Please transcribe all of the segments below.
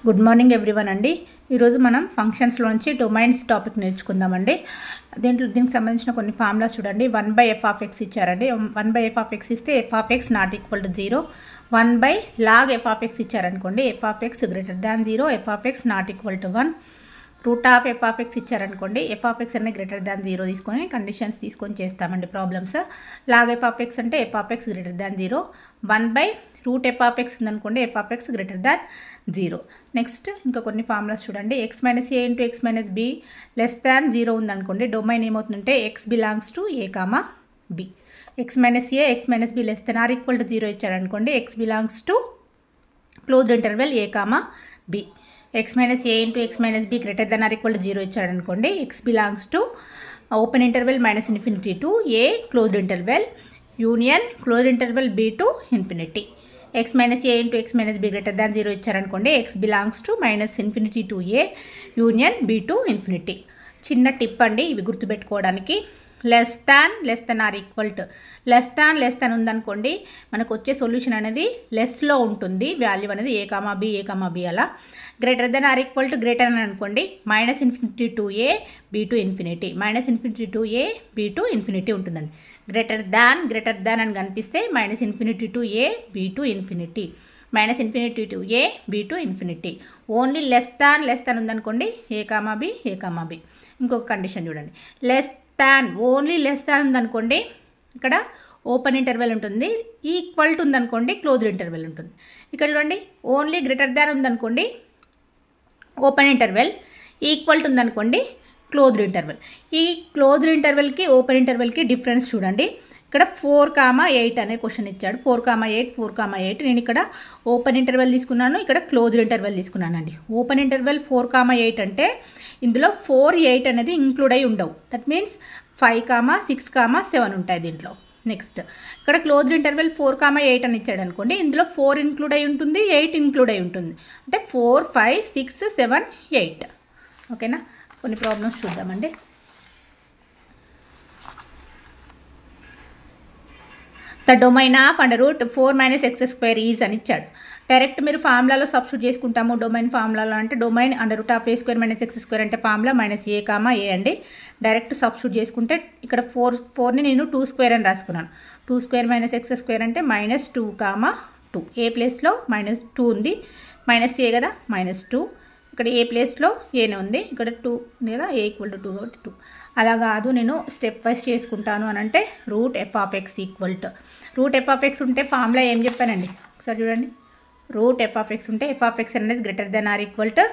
Good morning everyone అండి. ఈరోజు మనం ఫంక్షన్స్లో నుంచి డొమైన్స్ టాపిక్ నేర్చుకుందామండి. దీనికి సంబంధించిన కొన్ని ఫార్ములాస్ చూడండి. 1/f(x) ఇచ్చారండి. 1/f(x) ఇస్తే f(x) not equal to 0. 1/log f(x) ఇచ్చారనుకోండి, f(x) greater than 0, f(x) not equal to 1. √f(x) ఇచ్చారనుకోండి, f(x) అనేది గ్రేటర్ దాన్ 0 తీసుకొని కండిషన్స్ తీసుకొని చేస్తామండి ప్రాబ్లమ్స్. log f(x) అంటే f(x) గ్రేటర్ దాన్ 0. 1/√f(x) ఉందనుకోండి, f(x) గ్రేటర్ దాన్ 0. నెక్స్ట్ ఇంకా కొన్ని ఫార్ములాస్ చూడండి. x - a into x - b less than 0 ఉందనుకోండి, డొమైన్ ఏమవుతుందంటే x belongs to a, b. x - a, x - b less than or equal to 0 ఇచ్చారనుకోండి, x belongs to closed interval a, b. x - a into x - b greater than or equal to 0 ఇచ్చారనుకోండి, x belongs to open interval -∞ to a closed interval union closed interval b to infinity. x - a into x - b greater than 0 ఇచ్చారనుకోండి, x belongs to -∞ to a union b to infinity. చిన్న tip అండి ఇవి గుర్తుపెట్టుకోవడానికి. Less than or equal to less than ఉందనుకోండి, మనకు వచ్చే solution అనేది లెస్లో ఉంటుంది, వాల్యూ అనేది a, b అలా. Greater than or equal to greater అని అనుకోండి, -∞ to a b to infinity, -∞ to a b to infinity ఉంటుందండి. గ్రేటర్ దాన్ అని కనిపిస్తే -∞ to a b to infinity, -∞ to a b to infinity. Only less than ఉందనుకోండి, a, b. ఇంకొక condition చూడండి. Only less than ఉందనుకోండి, ఇక్కడ open interval ఉంటుంది, equal to ఉందనుకోండి క్లోజ్డ్ ఇంటర్వెల్ ఉంటుంది. ఇక్కడ చూడండి, ఓన్లీ గ్రేటర్ దాన్ ఉందనుకోండి ఓపెన్ ఇంటర్వెల్, ఈక్వల్ టు ఉందనుకోండి క్లోజ్డ్ ఇంటర్వెల్. ఈ క్లోజ్డ్ ఇంటర్వెల్కి ఓపెన్ ఇంటర్వెల్కి డిఫరెన్స్ చూడండి. ఇక్కడ 4,8 అనే క్వశ్చన్ ఇచ్చాడు. 4,8 నేను ఇక్కడ ఓపెన్ ఇంటర్వెల్ తీసుకున్నాను, ఇక్కడ క్లోజ్డ్ ఇంటర్వెల్ తీసుకున్నానండి. ఓపెన్ ఇంటర్వెల్ 4,8 అంటే ఇందులో 4, 8 అనేది ఇంక్లూడ్ అయి ఉండవు. దట్ మీన్స్ 5, 6, 7 ఉంటాయి దీంట్లో. నెక్స్ట్ ఇక్కడ క్లోజ్డ్ ఇంటర్వెల్ 4,8 అని ఇచ్చాడు అనుకోండి, ఇందులో 4 ఇంక్లూడ్ అయి ఉంటుంది, 8 ఇంక్లూడ్ అయి ఉంటుంది. అంటే 4, 5, 6, 7, 8. ఓకేనా? కొన్ని ప్రాబ్లమ్స్ చూద్దామండి. The domain of √4 - x² is అని ఇచ్చాడు. డైరెక్ట్ మీరు ఫార్ములాలో సబ్స్టిట్యూట్ చేసుకుంటాము. డొమైన్ ఫార్ములాలో అంటే డొమైన్ √a² - x² అంటే ఫార్ములా -a, a అండి. డైరెక్ట్ సబ్స్టిట్యూట్ చేసుకుంటే ఇక్కడ 4ని నేను 2² అని రాసుకున్నాను. 2² - x² అంటే -2, 2. ఏ ప్లేస్లో -2 ఉంది, -a కదా, -2. ఇక్కడ ఏ ప్లేస్లో ఏనే ఉంది, ఇక్కడ 2 ఉంది కదా, a = 2 కాబట్టి 2. అలా కాదు, నేను స్టెప్ వైజ్ చేసుకుంటాను అని అంటే √f(x) √f(x) ఉంటే ఫార్ములా ఏం చెప్పానండి ఒకసారి చూడండి. √f(x) ఉంటే f(x) అనేది greater than or equal to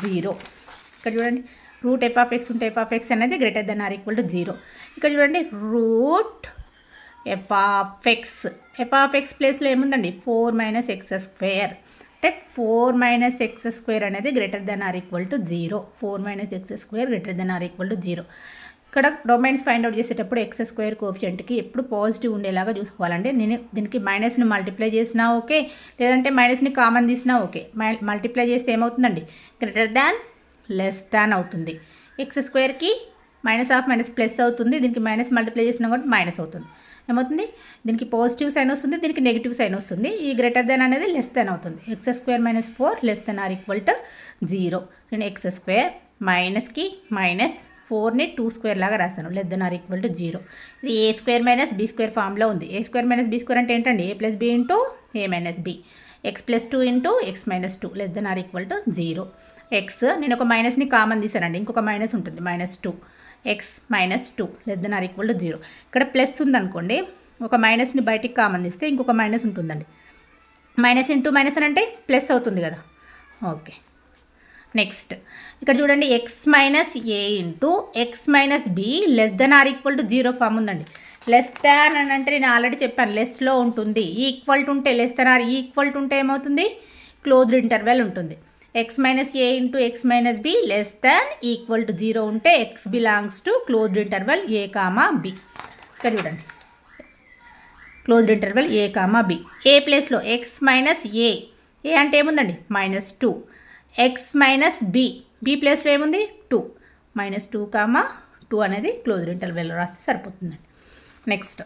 0. ఇక్కడ చూడండి, √f(x) ఉంటే f(x) అనేది greater than or equal to 0. ఇక్కడ చూడండి, √f(x) ప్లేస్లో ఏముందండి 4 - x². అంటే 4 - x² అనేది greater than or equal to 0. 4 - x² greater than or equal to 0. ఇక్కడ డొమైన్స్ ఫైండ్ అవుట్ చేసేటప్పుడు x² కోఎఫిషియంట్కి ఎప్పుడు పాజిటివ్ ఉండేలాగా చూసుకోవాలండి. నేను దీనికి మైనస్ని మల్టిప్లై చేసినా ఓకే, లేదంటే మైనస్ని కామన్ తీసినా ఓకే. మల్టిప్లై చేస్తే ఏమవుతుందండి, గ్రేటర్ దాన్ లెస్ దాన్ అవుతుంది. x²కి -, ప్లస్ అవుతుంది, దీనికి మైనస్ మల్టిప్లై చేసినా కాబట్టి మైనస్ అవుతుంది. ఏమవుతుంది, దీనికి పాజిటివ్ సైన్ వస్తుంది, దీనికి నెగిటివ్ సైన్ వస్తుంది. ఈ గ్రేటర్ దాన్ అనేది లెస్ దాన్ అవుతుంది. x² - 4 less than or equal to 0. నేను x² మైనస్కి -4ని 2² లాగా రాశాను, less than or equal to 0. ఇది a² - b² ఫామ్లో ఉంది. a² - b² అంటే ఏంటండి, a + b into a - b. x + 2 into x - 2 less than or equal to 0. నేను ఒక మైనస్ని కామన్ తీసానండి, ఇంకొక మైనస్ ఉంటుంది, -2. x - 2 less than or equal to 0. ఇక్కడ ప్లస్ ఉందనుకోండి, ఒక మైనస్ని బయటికి కామన్ తీస్తే ఇంకొక మైనస్ ఉంటుందండి. మైనస్ ఇంటూ మైనస్ అని అంటే ప్లస్ అవుతుంది కదా. ఓకే, నెక్స్ట్ ఇక్కడ చూడండి, x - a into x - b less than or equal to 0 form ఉందండి. లెస్ దాన్ అని అంటే నేను ఆల్రెడీ చెప్పాను లెస్లో ఉంటుంది. ఈక్వల్ టు ఉంటే less than or equal to ఉంటే ఏమవుతుంది, క్లోజ్డ్ ఇంటర్వెల్ ఉంటుంది. x - a into x - b less than equal to 0 ఉంటే x belongs to closed interval a, b. ఇక్కడ చూడండి, క్లోజ్డ్ ఇంటర్వెల్ a, b. ఏ ప్లేస్లో x - a అంటే ఏముందండి -2. x - b ప్లేస్లో ఏముంది 2. -2, 2 అనేది క్లోజ్డ్ ఇంటర్వెల్ రాస్తే సరిపోతుందండి. నెక్స్ట్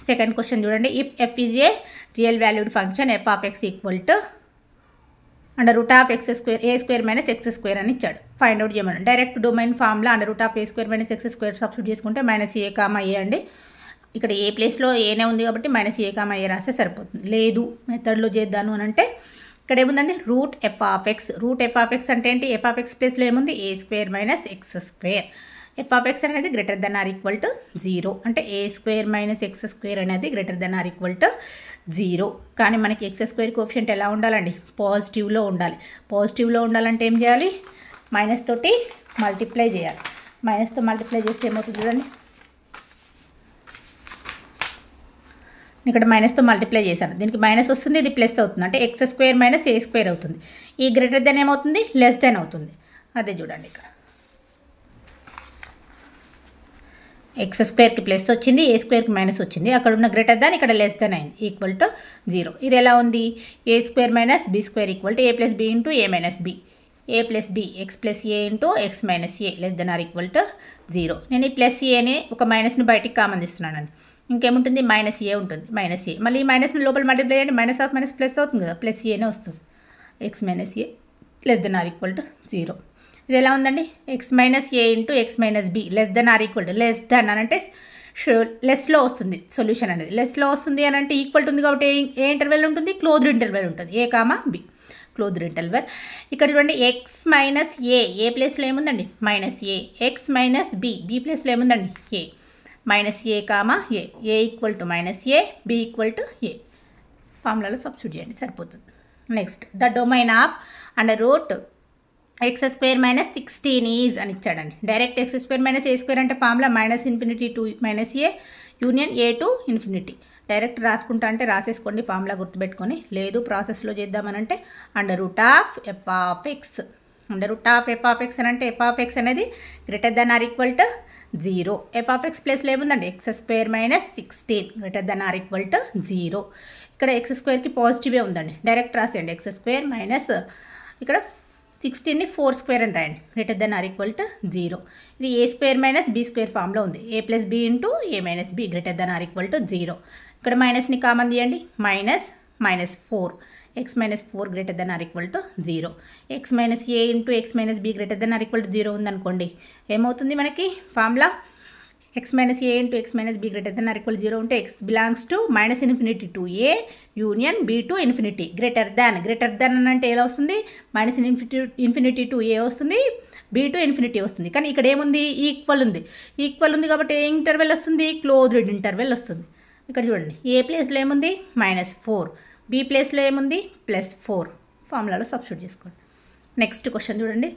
సెకండ్ క్వశ్చన్ చూడండి. If f is a real valued function f(x) equal to under root of x square A square minus x square అని ఇచ్చాడు. ఫైండ్ అవుట్ చేయమని direct domain formula under root of A square minus x square substitute చేసుకుంటే minus a comma ఏ అండి. ఇక్కడ ఏ ప్లేస్లో ఏనే ఉంది కాబట్టి మైనస్ ఏ కామా ఏ రాస్తే సరిపోతుంది. లేదు మెథడ్లో చేద్దాను అని అంటే ఇక్కడ ఏముందండి root f of x. Root f of x అంటే ఏంటి? ఎఫ్ ఆఫ్ ఎక్స్ ప్లేస్లో ఏముంది? A square minus x square. F of x అనేది greater than or equal to 0 అంటే a square minus x square అనేది greater than or equal to 0. కానీ మనకి x square coefficient ఎలా ఉండాలండి? పాజిటివ్లో ఉండాలి. పాజిటివ్లో ఉండాలంటే ఏం చేయాలి? మైనస్ తోటి మల్టిప్లై చేయాలి. మైనస్తో మల్టిప్లై చేస్తే ఏమవుతుంది చూడండి. ఇక్కడ మైనస్తో మల్టిప్లై చేశాను, దీనికి మైనస్ వస్తుంది, ఇది ప్లస్ అవుతుంది అంటే X square minus a square అవుతుంది. ఈ గ్రేటర్ దెన్ ఏమవుతుంది? లెస్ దెన్ అవుతుంది. అదే చూడండి ఇక్కడ ఎక్స్ స్క్వేర్కి ప్లస్ వచ్చింది, ఏ స్క్వేర్కి మైనస్ వచ్చింది, అక్కడ ఉన్న గ్రేటర్ దాన్ ఇక్కడ లెస్ దెన్ అయింది, ఈక్వల్ టు 0. ఇది ఎలా ఉంది? A square minus b square equal to a plus b into a minus b. A plus b x plus a into x minus a less than or equal to 0. నేను ఈ plus ఏని ఒక మైనస్ని బయటికి common తీస్తున్నానండి. ఇంకేముంటుంది? Minus ఏ ఉంటుంది. Minus ఏ మళ్ళీ ఈ మైనస్ని లోపల మల్టిప్లై చేయండి, మైనస్ ఆఫ్ మైనస్ ప్లస్ అవుతుంది కదా, ప్లస్ ఏనే వస్తుంది. X minus a less than or equal to 0. ఇది ఎలా ఉందండి? X minus a into x minus b less than or equal to. Less than అని అంటే లెస్లో వస్తుంది సొల్యూషన్ అనేది. లెస్లో వస్తుంది అని అంటే ఈక్వల్ ఉంది కాబట్టి ఏ ఇంటర్వెల్ ఉంటుంది? క్లోజ్డ్ ఇంటర్వెల్ ఉంటుంది. A comma b closed interval. ఇక్కడ చూడండి ఎక్స్ మైనస్ ఏ ప్లేస్లో ఏముందండి? Minus a. X minus b ప్లేస్లో ఏముందండి? A. Minus a comma a equal to minus a, b equal to a. ఫార్ములాలో సబ్స్టిట్యూట్ చేయండి సరిపోతుంది. Next the domain of under root x square minus 16 is అని ఇచ్చాడండి. Direct x square minus a square అంటే formula minus infinity to minus a union a to infinity. Direct రాసుకుంటా అంటే రాసేసుకోండి, formula గుర్తుపెట్టుకొని. లేదు ప్రాసెస్లో చేద్దామనంటే under root of f of x. Under root of f of x అని అంటే ఎఫ్ ఆఫ్ ఎక్స్ అనేది greater than or equal to 0. F of x ప్లేస్లో ఏముందండి? X square minus 16 greater than or equal to 0. ఇక్కడ x స్క్వేర్కి పాజిటివే ఉందండి, direct రాసేయండి. ఎక్స్ స్క్వేర్ మైనస్ ఇక్కడ 16ని 4 స్క్వేర్ అని రాయండి, greater than or equal to 0. ఇది a square minus b square ఫామ్లో ఉంది. A plus b into a minus b greater than or equal to 0. ఇక్కడ మైనస్ని కామన్ తీయండి, minus 4 x minus 4 greater than or equal to 0. X minus a into x minus b greater than or equal to 0 ఉందనుకోండి, ఏమవుతుంది మనకి formula? X minus a into x minus b greater than or equal 0 ఉంటే x belongs to minus infinity to a union b to infinity. Greater than అని అంటే ఎలా వస్తుంది? Minus infinity to ఏ వస్తుంది, be to infinity వస్తుంది. కానీ ఇక్కడ ఏముంది? ఈక్వల్ ఉంది కాబట్టి ఏ ఇంటర్వెల్ వస్తుంది? క్లోజ్డ్ ఇంటర్వెల్ వస్తుంది. ఇక్కడ చూడండి ఏ ప్లేస్లో ఏముంది? -4. బీ ప్లేస్లో ఏముంది? +4. ఫార్ములాలో సబ్స్టిట్యూట్ చేసుకోండి. నెక్స్ట్ క్వశ్చన్ చూడండి.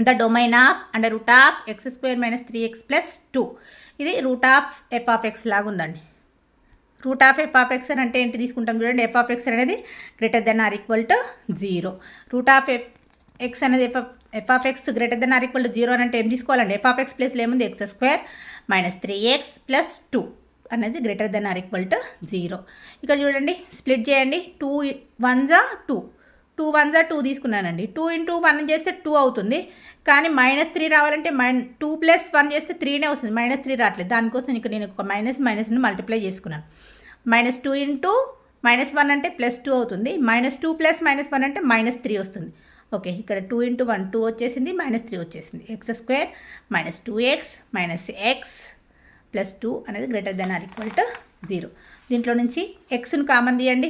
The domain of under root of x square minus 3x + 2. ఇది root of f of x లాగా ఉందండి. Root of f of x అని అంటే ఏంటి తీసుకుంటాం చూడండి. ఎఫ్ ఆఫ్ ఎక్స్ అనేది greater than or equal to 0. Root of x అనేది f of x greater than or equal to 0 అని అంటే ఏం తీసుకోవాలండి? ఎఫ్ ఆఫ్ ఎక్స్ ప్లేస్లో ఏముంది? ఎక్స్ స్క్వేర్ మైనస్ 3x + 2 అనేది greater than or equal to 0. ఇక్కడ చూడండి స్ప్లిట్ చేయండి. 2 1s 2, 2 1s 2 తీసుకున్నానండి. 2 × 1 చేస్తే 2 అవుతుంది. కానీ -3 రావాలంటే 2 + 1 చేస్తే 3నే వస్తుంది, -3 రావట్లేదు. దానికోసం ఇక్కడ నేను ఒక మైనస్ని మల్టిప్లై చేసుకున్నాను. -2 × -1 అంటే +2 అవుతుంది. -2 + -1 అంటే -3 వస్తుంది. ఓకే, ఇక్కడ 2 × 1 2 వచ్చేసింది, -3 వచ్చేసింది. ఎక్స్ స్క్వేర్ -2x -x + 2 అనేది greater than or equal to 0. దీంట్లో నుంచి ఎక్స్ను కామన్ తీయండి,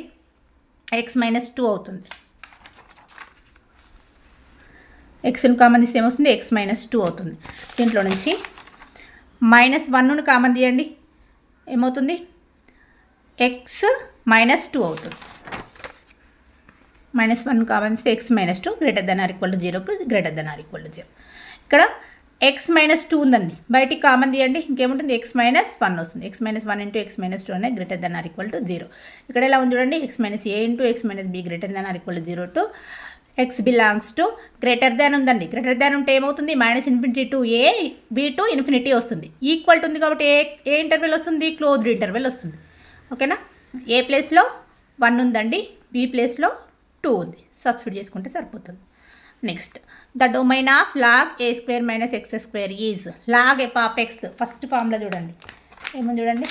x - 2 అవుతుంది. ఎక్స్ను కామన్ తీస్తే ఏమొస్తుంది? x - 2 అవుతుంది. దీంట్లో నుంచి -1ను కామన్ తీయండి, ఏమవుతుంది? x - 2 అవుతుంది. -1 కామన్ తీస్తే x - 2 greater than or equal to 0కు greater than or equal to 0. ఇక్కడ x - 2 ఉందండి, బయటికి కామన్ తీయండి, ఇంకేముంటుంది? x - 1 వస్తుంది. x - 1 × x - 2 అనేది greater than or equal to 0. ఇక్కడ ఎలా ఉంది చూడండి? x - a × x - b greater than or equal to 0 to x belongs to greater than ఉందండి. గ్రేటర్ దాన్ ఉంటే ఏమవుతుంది? -Infinity to a, b to infinity వస్తుంది. ఈక్వల్ ఉంది కాబట్టి ఏ ఇంటర్వెల్ వస్తుంది? క్లోజ్డ్ ఇంటర్వెల్ వస్తుంది. ఓకేనా? ఏ ప్లేస్లో 1 ఉందండి, బీ ప్లేస్లో 2 ఉంది. సబ్స్టిట్యూట్ చేసుకుంటే సరిపోతుంది. Next the domain of log a² - x² is log f of x. First formula చూడండి, ఏముంది చూడండి.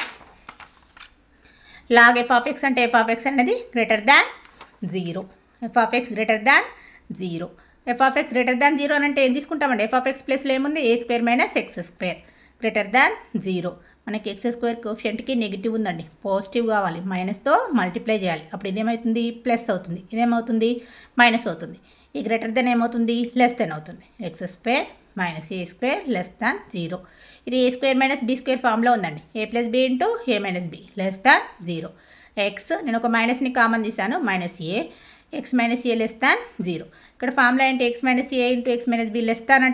లాగ్ ఎఫ్ ఆఫ్ ఎక్స్ అంటే ఎఫ్ ఆఫ్ ఎక్స్ అనేది greater than 0. F of x greater than 0. F of x greater than 0 అని అంటే ఏం తీసుకుంటామండి? F of x ప్లస్లో ఏముంది? A square minus x square greater than 0. మనకి ఎక్స్ స్క్వేర్ కోఎఫిషియంట్కి నెగిటివ్ ఉందండి, పాజిటివ్ కావాలి, మైనస్తో మల్టిప్లై చేయాలి. అప్పుడు ఇదేమవుతుంది? ప్లస్ అవుతుంది. ఇదేమవుతుంది? మైనస్ అవుతుంది. ఈ గ్రేటర్ దెన్ ఏమవుతుంది? లెస్ దెన్ అవుతుంది. X square minus a square less than 0. ఇది a square minus b square ఫామ్లో ఉందండి. A plus b into a minus b less than 0. X నేను ఒక మైనస్ని కామన్ తీసాను, minus a x minus a less than 0. ఇక్కడ formula ఏంటి? X minus a into x minus b less than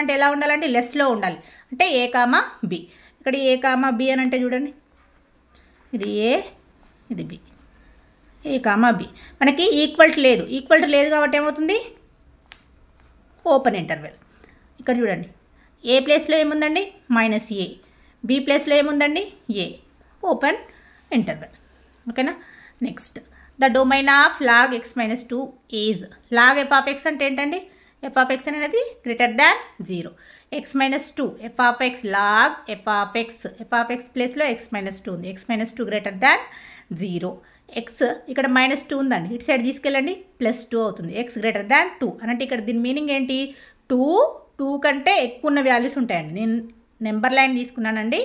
అంటే ఎలా ఉండాలంటే లెస్లో ఉండాలి, అంటే ఏ కామా బి. ఇక్కడ ఏ కామా బి అని అంటే చూడండి, ఇది ఏ ఇది బి, ఏ కామా బి. మనకి ఈక్వల్ టు లేదు కాబట్టి ఏమవుతుంది? Open interval. ఇక్కడ చూడండి, ఏ ప్లేస్లో ఏముందండి? మైనస్ ఏ, బి ప్లేస్లో ఏముందండి? A, open interval. ఓకేనా? Next the domain of log x minus 2 is log f of x అంటే ఏంటండి? ఎఫ్ ఆఫ్ ఎక్స్ అనేది greater than 0. X minus 2 f of x log f of x ప్లేస్లో x minus 2 ఉంది. X minus 2 greater than 0. X ఇక్కడ minus 2 ఉందండి, ఇటు side తీసుకెళ్ళండి, plus 2 అవుతుంది. ఎక్స్ గ్రేటర్ దాన్ 2 అంటే ఇక్కడ దీని మీనింగ్ ఏంటి? 2 కంటే ఎక్కువ ఉన్న వాల్యూస్ ఉంటాయండి. నేను నెంబర్ లైన్ తీసుకున్నానండి,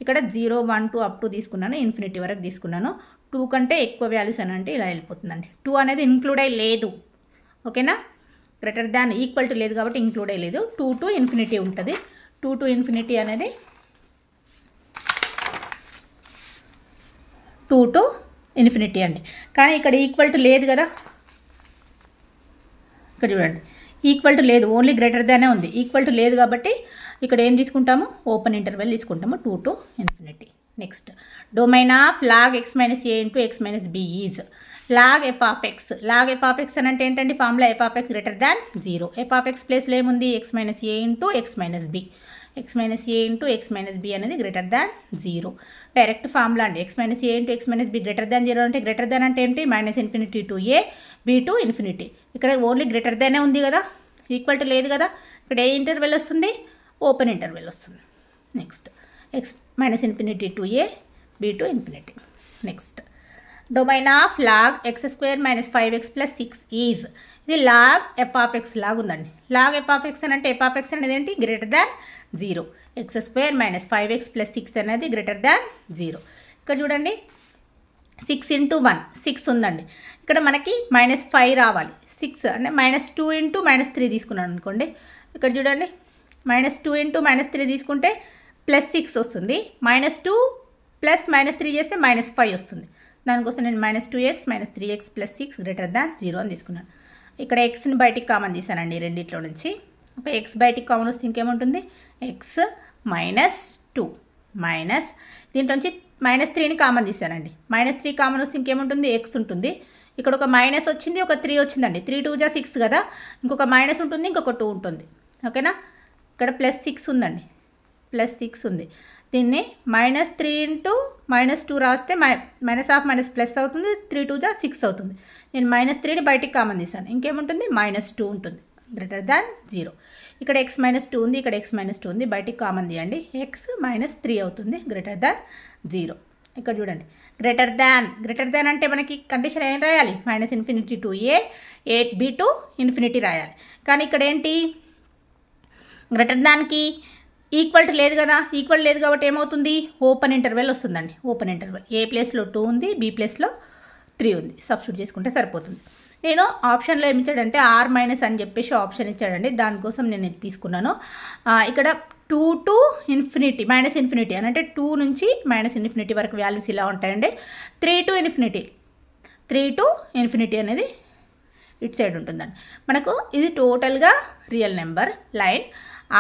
ఇక్కడ 0 1 2 అప్ టు తీసుకున్నాను, ఇన్ఫినిటీ వరకు తీసుకున్నాను. 2 కంటే ఎక్కువ వాల్యూస్ అని అంటే ఇలా వెళ్ళిపోతుందండి. 2 అనేది ఇంక్లూడ్ అయ్యి లేదు. ఓకేనా? గ్రేటర్ దాన్ ఈక్వల్ టు లేదు కాబట్టి ఇంక్లూడ్ అయ్యి లేదు. 2 టు ఇన్ఫినిటీ ఉంటుంది. 2 టు ఇన్ఫినిటీ అనేది 2 టు ఇన్ఫినిటీ అండి. కానీ ఇక్కడ ఈక్వల్ టు లేదు కదా, ఇక్కడ చూడండి, ఈక్వల్ టు లేదు, ఓన్లీ గ్రేటర్ దానే ఉంది. ఈక్వల్ టు లేదు కాబట్టి ఇక్కడ ఏం తీసుకుంటాము? ఓపెన్ ఇంటర్వెల్ తీసుకుంటాము, 2 to infinity. Next domain of log x minus a into x minus b is log f of x. Log f of x అని అంటే ఏంటండి? Formula f of x greater than 0. F of x ప్లేస్లో ఏముంది? X minus a into x minus b. X minus a into x minus b అనేది greater than 0. Direct formula అండి. X minus a into x minus b greater than 0 అంటే greater than అంటే ఏంటి? Minus infinity to a, b to infinity. ఇక్కడ only greater దానే ఉంది కదా, equal to లేదు కదా. ఇక్కడ ఏ ఇంటర్వెల్ వస్తుంది? ఓపెన్ ఇంటర్వెల్ వస్తుంది. Next x minus infinity to a, b to infinity. Next domain of log x square minus 5x plus 6 is. ఇది లాగ్ ఎఫ్ ఆఫ్ ఎక్స్ లాగా ఉందండి. లాగ్ ఎఫ్ ఆఫ్ ఎక్స్ అని అంటే ఎఫ్ ఆఫ్ ఎక్స్ అనేది ఏంటి? Greater than 0. X square minus 5x plus 6 అనేది greater than 0. ఇక్కడ చూడండి, 6 ఇంటూ 1 6 ఉందండి. ఇక్కడ మనకి -5 రావాలి. 6 అంటే -2 ఇంటూ -3 తీసుకున్నాను అనుకోండి. ఇక్కడ చూడండి, -2 ఇంటూ -3 తీసుకుంటే +6 వస్తుంది. -2 ప్లస్ -3 చేస్తే -5 వస్తుంది. దానికోసం నేను -2x -3x plus 6 greater than 0 అని తీసుకున్నాను. ఇక్కడ ఎక్స్ని బయటికి కామన్ తీసానండి రెండిట్లో నుంచి. ఒక ఎక్స్ బయటికి కామన్ వస్తే ఇంకేముంటుంది? ఎక్స్ -2 మైనస్ దీంట్లోంచి -3ని కామన్ తీసానండి. -3 కామన్ వస్తే ఇంకేముంటుంది? ఎక్స్ ఉంటుంది. ఇక్కడ ఒక మైనస్ వచ్చింది, ఒక 3 వచ్చిందండి. 3 2 = 6 కదా, ఇంకొక మైనస్ ఉంటుంది, ఇంకొక 2 ఉంటుంది. ఓకేనా? ఇక్కడ +6 ఉందండి, +6 ఉంది. దీన్ని -3 ఇంటూ -2 రాస్తే మైనస్ ఆఫ్ మైనస్ ప్లస్ అవుతుంది. 3 2 = 6 అవుతుంది. నేను -3ని బయటికి కామన్ తీసాను, ఇంకేముంటుంది? -2 ఉంటుంది గ్రేటర్ దాన్ 0. ఇక్కడ x -2 ఉంది, ఇక్కడ x -2 ఉంది, బయటికి కామన్ తీయండి. x -3 అవుతుంది గ్రేటర్ దాన్ 0. ఇక్కడ చూడండి, గ్రేటర్ దాన్ అంటే మనకి కండిషన్ ఏం రాయాలి? -Infinity to a, b to infinity రాయాలి. కానీ ఇక్కడ ఏంటి? గ్రేటర్ దాన్కి ఈక్వల్ టు లేదు కదా, ఈక్వల్ లేదు కాబట్టి ఏమవుతుంది? ఓపెన్ ఇంటర్వెల్ వస్తుందండి. ఓపెన్ ఇంటర్వెల్ ఏ ప్లేస్లో 2 ఉంది, బి ప్లేస్లో 3 ఉంది. సబ్స్టిట్యూట్ చేసుకుంటే సరిపోతుంది. నేను ఆప్షన్లో ఏమి ఇచ్చాడంటే R- అని చెప్పేసి ఆప్షన్ ఇచ్చాడండి, దానికోసం నేను ఇది తీసుకున్నాను. ఇక్కడ 2 టు ఇన్ఫినిటీ -ఇన్ఫినిటీ అని అంటే 2 నుంచి -ఇన్ఫినిటీ వరకు వాల్యూస్ ఇలా ఉంటాయండి. 3 టు ఇన్ఫినిటీ అనేది ఇటు సైడ్ ఉంటుందండి. మనకు ఇది టోటల్గా రియల్ నెంబర్ లైన్.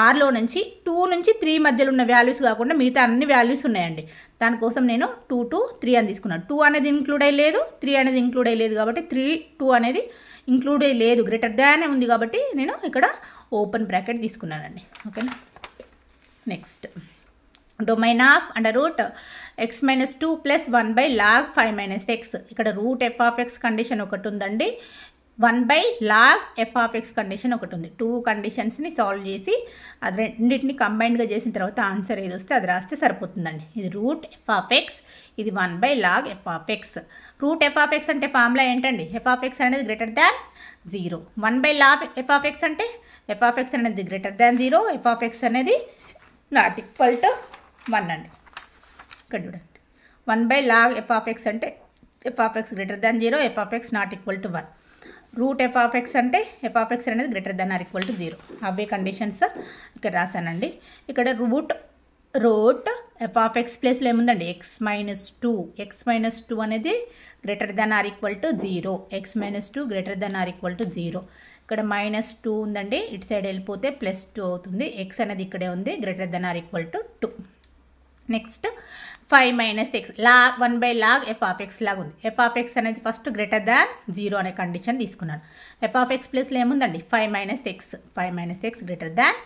ఆర్లో నుంచి 2 నుంచి 3 మధ్యలో ఉన్న వాల్యూస్ కాకుండా మిగతా అన్ని వాల్యూస్ ఉన్నాయండి. దానికోసం నేను 2 to 3 అని తీసుకున్నాను. 2 అనేది ఇంక్లూడ్ అయ్యలేదు, 3 అనేది ఇంక్లూడ్ అయ్యలేదు కాబట్టి 3 2 అనేది ఇంక్లూడ్ అయ్యలేదు, గ్రేటర్ దాన్ ఉంది కాబట్టి నేను ఇక్కడ ఓపెన్ బ్రాకెట్ తీసుకున్నానండి. ఓకేనా? Next domain of √x - 2 + 1/log 5 - x. ఇక్కడ రూట్ f(x) కండిషన్ ఒకటి ఉందండి. 1/log f(x) కండిషన్ ఒకటి ఉంది. 2 కండిషన్స్ని సాల్వ్ చేసి అది రెండింటిని కంబైన్డ్గా చేసిన తర్వాత ఆన్సర్ ఏది వస్తే అది రాస్తే సరిపోతుందండి. ఇది రూట్ f(x), ఇది 1/log f(x). రూట్ f(x) అంటే ఫార్ములా ఏంటండి? f(x) అనేది గ్రేటర్ దాన్ 0. 1/log f(x) అంటే f(x) అనేది గ్రేటర్ దాన్ 0, f(x) అనేది నాట్ ఈక్వల్ టు 1 అండి. ఇక్కడ చూడండి, 1/log f(x) అంటే f(x) greater than 0, f(x) not equal to 1. Root f(x) అంటే f(x) అనేది greater than or equal to 0. అవే కండిషన్స్ ఇక్కడ రాశానండి. ఇక్కడ రూట్ f(x) ప్లేస్లో ఏముందండి? x-2 అనేది greater than or equal to 0, x-2 greater than or equal to 0. ఇక్కడ -2 ఉందండి, ఇటు సైడ్ వెళ్ళిపోతే +2 అవుతుంది. x అనేది ఇక్కడే ఉంది, greater than or equal to 2. Next 5 - x 1/log f(x) లాగా ఉంది. f(x) అనేది ఫస్ట్ గ్రేటర్ దాన్ 0 అనే కండిషన్ తీసుకున్నాను. f(x) ప్లేస్లో ఏముందండి? 5 - x గ్రేటర్ దాన్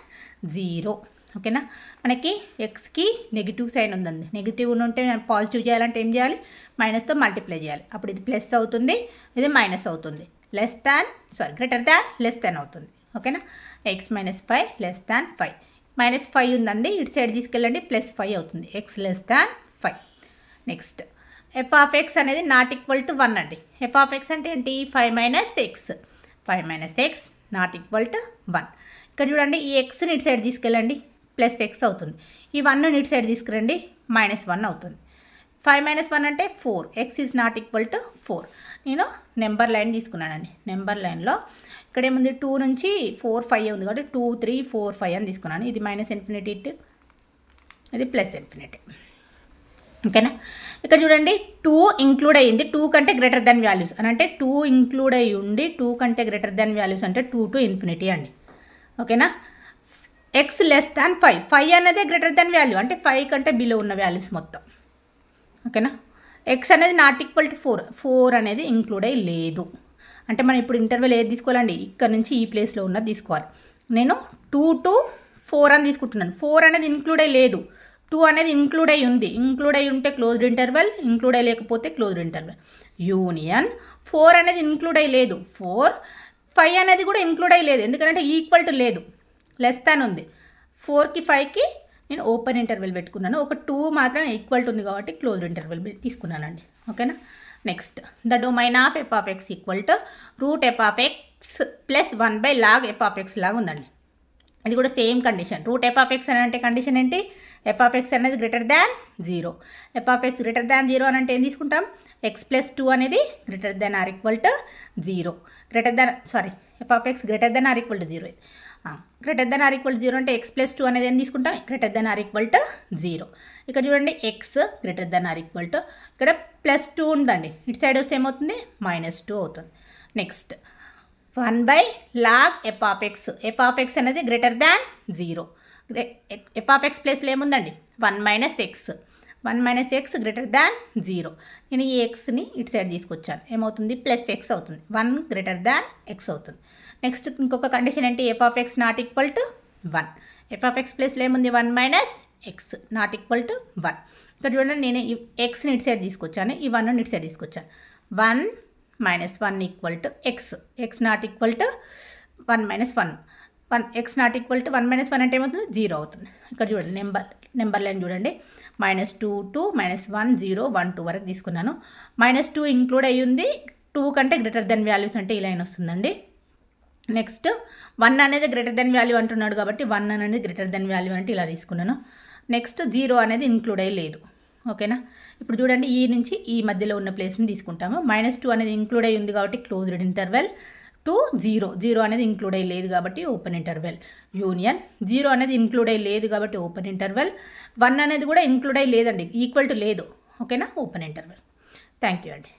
0. ఓకేనా? మనకి ఎక్స్కి నెగిటివ్ సైన్ ఉందండి. నెగిటివ్ ఉంటే పాజిటివ్ చేయాలంటే ఏం చేయాలి? మైనస్తో మల్టిప్లై చేయాలి. అప్పుడు ఇది ప్లస్ అవుతుంది, ఇది మైనస్ అవుతుంది. గ్రేటర్ దాన్ లెస్ దాన్ అవుతుంది. ఓకేనా? x - 5 < 5. -5 ఉందండి, ఇటు సైడ్ తీసుకెళ్ళండి, +5 అవుతుంది. x < 5. నెక్స్ట్ f(x) అనేది నాట్ ఈక్వల్ టు 1 అండి. f(x) అంటే ఏంటి? 5 - x నాట్ ఈక్వల్ టు 1. ఇక్కడ చూడండి, ఈ xని ఇటు సైడ్ తీసుకెళ్ళండి, +x అవుతుంది. ఈ 1ని ఇటు సైడ్ తీసుకురండి, -1 అవుతుంది. 5 - 1 అంటే 4, x is not equal to 4. నేను నెంబర్ లైన్ తీసుకున్నానండి. నెంబర్ లైన్లో ఇక్కడ ఏముంది? 2 నుంచి 4, 5 ఉంది కాబట్టి 2, 3, 4, 5 అని తీసుకున్నాను. ఇది -∞ ఇది +∞. ఓకేనా? ఇక్కడ చూడండి, 2 ఇంక్లూడ్ అయ్యింది. 2 కంటే గ్రేటర్ దాన్ వాల్యూస్ అని అంటే 2 ఇంక్లూడ్ అయ్యి ఉండి 2 కంటే గ్రేటర్ దాన్ వాల్యూస్ అంటే 2 to ∞ అండి. ఓకేనా? x < 5. 5 అనేది గ్రేటర్ దాన్ వాల్యూ అంటే 5 కంటే బిలో ఉన్న వాల్యూస్ మొత్తం. ఓకేనా? x అనేది నాట్ ఈక్వల్ టు 4. 4 అనేది ఇంక్లూడ్ అయ్యి లేదు. అంటే మనం ఇప్పుడు ఇంటర్వెల్ ఏది తీసుకోవాలండి? ఇక్కడ నుంచి ఈ ప్లేస్లో ఉన్నది తీసుకోవాలి. నేను 2 to 4 అని తీసుకుంటున్నాను. 4 అనేది ఇంక్లూడ్ అయ్యి లేదు, 2 అనేది ఇంక్లూడ్ అయ్యి ఉంది. ఇంక్లూడ్ అయ్యి ఉంటే క్లోజ్డ్ ఇంటర్వెల్, ఇంక్లూడ్ అయ్యి లేకపోతే క్లోజ్డ్ ఇంటర్వెల్. యూనియన్ 4 అనేది ఇంక్లూడ్ అయ్యి లేదు, 5 అనేది కూడా ఇంక్లూడ్ అయ్యి లేదు. ఎందుకంటే ఈక్వల్ టు లేదు, లెస్ దాన్ ఉంది. 4కి 5కి నేను ఓపెన్ ఇంటర్వెల్ పెట్టుకున్నాను. ఒక 2 మాత్రం ఈక్వల్ టు ఉంది కాబట్టి క్లోజ్డ్ ఇంటర్వెల్ తీసుకున్నానండి. ఓకేనా? Next the domain of f(x) equal to root f(x) plus 1/log f(x) లాగా ఉందండి. ఇది కూడా సేమ్ కండిషన్. రూట్ f(x) అని అంటే కండిషన్ ఏంటి? f(x) అనేది greater than 0. f(x) greater than 0 అని అంటే ఏం తీసుకుంటాం? x+2 అనేది greater than or equal to 0. f(x) greater than or equal to 0. Greater than or equal to 0 అంటే x+2 అనేది ఏం తీసుకుంటాం? Greater than or equal to 0. ఇక్కడ చూడండి, x greater than or equal to ఇక్కడ +2 ఉందండి, ఇటు సైడ్ వస్తే ఏమవుతుంది? -2 అవుతుంది. Next 1/log f(x). f(x) అనేది గ్రేటర్ దాన్ 0. f(x) ప్లేస్లో ఏముందండి? 1 - x. 1 - x greater than 0. నేను ఈ xని ఇటు సైడ్ తీసుకొచ్చాను, ఏమవుతుంది? +x అవుతుంది. 1 గ్రేటర్ దాన్ x అవుతుంది. నెక్స్ట్ ఇంకొక కండిషన్ ఏంటి? f(x) not equal to 1. f(x) ప్లేస్లో ఏముంది? 1 - x నాట్ ఈక్వల్ టు 1. ఇక్కడ చూడండి, నేను ఈ xని ఇటు సైడ్ తీసుకొచ్చాను, ఈ 1ని ఇటు సైడ్ తీసుకొచ్చాను. 1 - 1 equal to x. x not equal to 1 - 1. x not equal to 1 - 1 అంటే ఏమవుతుంది? 0 అవుతుంది. ఇక్కడ చూడండి, నెంబర్ లైన్ చూడండి, -2 to -1 0 1 2 వరకు తీసుకున్నాను. -2 ఇంక్లూడ్ అయ్యి ఉంది, 2 కంటే గ్రేటర్ దెన్ వాల్యూస్ అంటే ఈ లైన్ వస్తుందండి. నెక్స్ట్ 1 అనేది గ్రేటర్ దెన్ వాల్యూ అంటున్నాడు కాబట్టి 1 అనేది గ్రేటర్ దెన్ వాల్యూ అంటే ఇలా తీసుకున్నాను. నెక్స్ట్ 0 అనేది ఇంక్లూడ్ అయ్యి లేదు. ఓకేనా? ఇప్పుడు చూడండి, ఈ నుంచి ఈ మధ్యలో ఉన్న ప్లేస్ని తీసుకుంటాము. -2 అనేది ఇంక్లూడ్ అయ్యి ఉంది కాబట్టి క్లోజ్డ్ ఇంటర్వెల్ టు 0. 0 అనేది ఇంక్లూడ్ అయ్యి లేదు కాబట్టి ఓపెన్ ఇంటర్వెల్. యూనియన్ 0 అనేది ఇంక్లూడ్ అయ్యి లేదు కాబట్టి ఓపెన్ ఇంటర్వెల్. 1 అనేది కూడా ఇంక్లూడ్ అయ్యి లేదండి, ఈక్వల్ టు లేదు. ఓకేనా? Open interval. థ్యాంక్ యూ అండి.